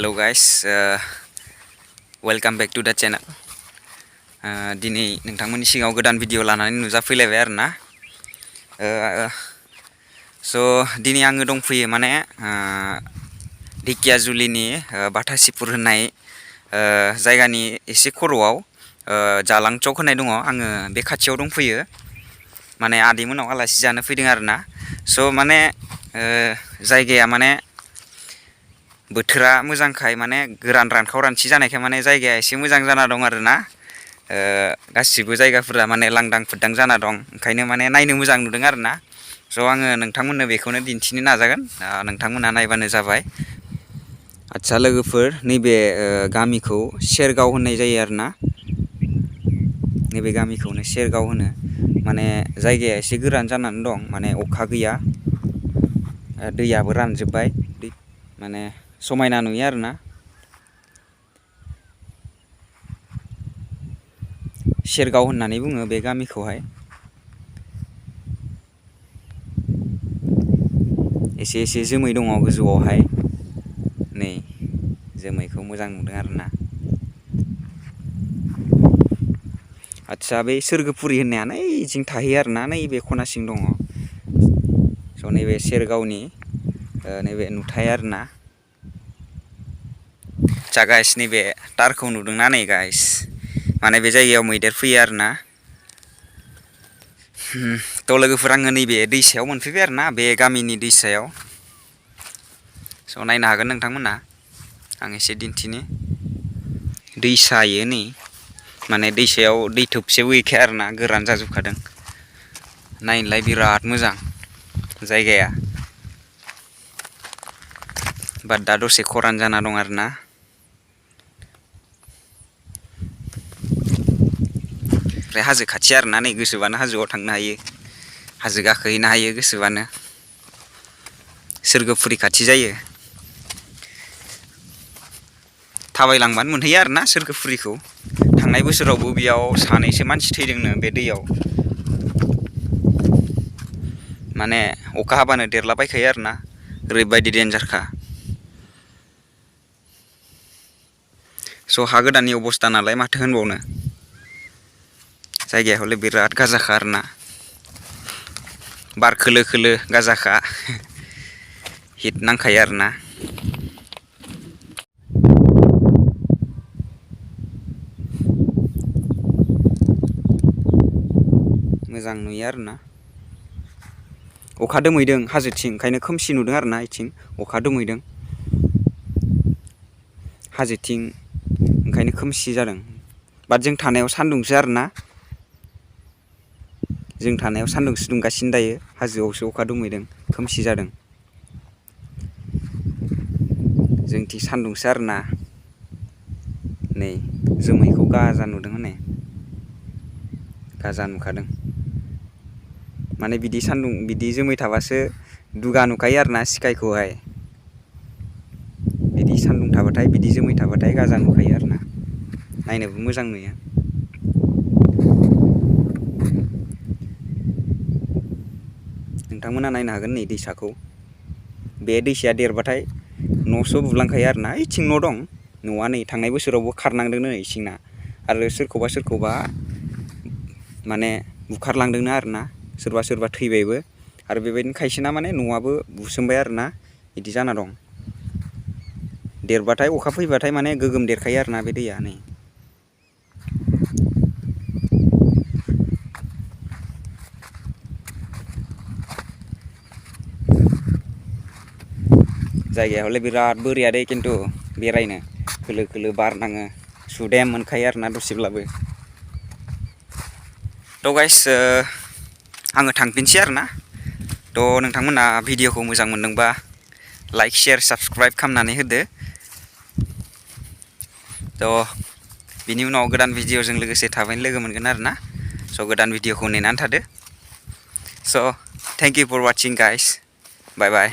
Hello guys, welcome back to the channel. दिनै नोंथांमोननि सिगाङाव गोदान भिडिअ लानानै नुजाफैलायबाय आरोना। स' दिनै आङो दंफैयो माने ढेकियाजुलिनि बाथासिपुर होननाय जायगानि एसे खर'आव जालां चौक होननाय दङ। आङो बे खाथियाव दंफैयो माने आदैमोनाव आलासि जानो फैदों आरोना। स' माने जायगाया माने बोथोरा मोजांखाय माने गोरान रानखाव रानसि जानायखाय माने जायगाया एसे मोजां जाना दं आरोना। गासिबो जायगाफोरा माने लांदां फोद्दां जाना दं, ओंखायनो माने नायनो मोजां नुदों आरोना। स' आङो नोंथांमोननो बेखौनो दिन्थिनो नाजागोन, नोंथांमोना नायबानो जाबाय। आदसा लोगोफोर, नैबे गामिखौ सेरगाव होननाय जायो आरोना। नैबे गामिखौनो सेरगाव होनो। माने जायगाया एसे गोरान जानानै दं, माने अखा गैया, दैयाबो रानजोब्बाय, माने समायना नुयो आरोना। सेरगाव होननानै बुङो बे गामिखौहाय। एसे एसे जोमै दङ गोजौआवहाय, नै जोमैखौ मोजां नुदों आरोना। आदसा बे सोरगोफुरि होननायानो ओइथिं थाहैयो आरोना, नैबे खनासिं दङ। स' नैबे सेरगावनि नैबे नुथाय आरोना। आदसा गाइस, नैबे तारखौ नुदोंना नै गाइस, माने बे जायगायाव मैदेर फैयो आरोना। थ' लोगोफोर, आङो नैबे दैसायाव मोनफैबाय आरोना, बे गामिनि दैसायाव। स' नायनो हागोन नोंथांमोना, आं एसे दिन्थिनि। दैसा इयो नै, माने दैसायाव दै थोबसेबो गैखाया आरोना, गोरान जाजोबखादों। नायनोलाय बिराद मोजां जायगाया, बाट दा दसे खरान जाना दं आरोना। ओमफ्राय हाजो खाथि आरोना, नै गोसोबानो हाजोआव थांनो हायो, हाजो गाखोहैनो हायो गोसोबानो। सोरगोफुरि खाथि जायो, थाबायलांबानो मोनहैयो आरोना सोरगोफुरिखौ। थांनाय बोसोरावबो बेयाव सानैसो मानसि थैदोंनो बे दैयाव। माने अखा हाबानो देरलाबायखायो आरोना, ओरैबायदि डेन्जारखा। स' हा गोदाननि अबस्था नालाय माथो होनबावनो, जायगाया हले बिराद गाजाखा आरोना, बार खोलो खोलो गाजाखा, हिट नांखायो आरोना। मोजां नुयो आरोना। अखा दोमैदों हाजोथिं, ओंखायनो खोमसि नुदों आरोना। इथिं अखा दोमैदों हाजोथिं, ओंखायनो खोमसि जादों। बाट जों थानायाव सान्दुंसो आरोना, जों थानायाव सान्दुंसो दुंगासिनो दायो, हाजोआवसो अखा दोमैदों, खोमसि जादों। जोंथिं सान्दुंसो आरोना, नै जोमैखौ गाजा नुदों हनै, गाजा नुखादों। माने बिदि सान्दुं, बिदि जोमै थाबासो दुगा नुखायो आरोना स्काइखौहाय। बिदि सान्दुं थाबाथाय, बिदि जोमै थाबाथाय गाजा नुखायो आरोना, नायनोबो मोजां नुयो। नोंथांमोना नायनो हागोन नै दैसाखौ, बे दैसाया देरबाथाय न'स' बुलांखायो आरोना। ओइथिं न' दं, न'आ नै थांनाय बोसोरावबो खारनांदोंनो इसिंना, आरो सोरखौबा सोरखौबा माने बुखारलांदोंनो आरोना, सोरबा सोरबा थैबायबो, आरो बेबायदिनो खायसेना माने न'आबो बुसोमबाय आरोना, बिदि जाना दं। देरबाथाय, अखा फैबाथाय माने गोगोम देरखायो आरोना बे दैया नै। जायगाया हले बिराद बोरिया दै, खिन्थु बेरायनो खोलो खोलो बार नाङो, सुदेम मोनखायो आरोना दसेब्लाबो। थ' गाइस, आङो थांफिनसै आरोना। थ' नोंथांमोना भिडिअखौ मोजां मोनदोंबा लाइक, शेयार, साबस्क्राइब खालामनानै होदो। थ' बिनि उनाव गोदान भिडिअजों लोगोसे थाबैनो लोगो मोनगोन आरोना। स' गोदान भिडिअखौ नेनानै थादो। So' thank you for watching guys, bye bye.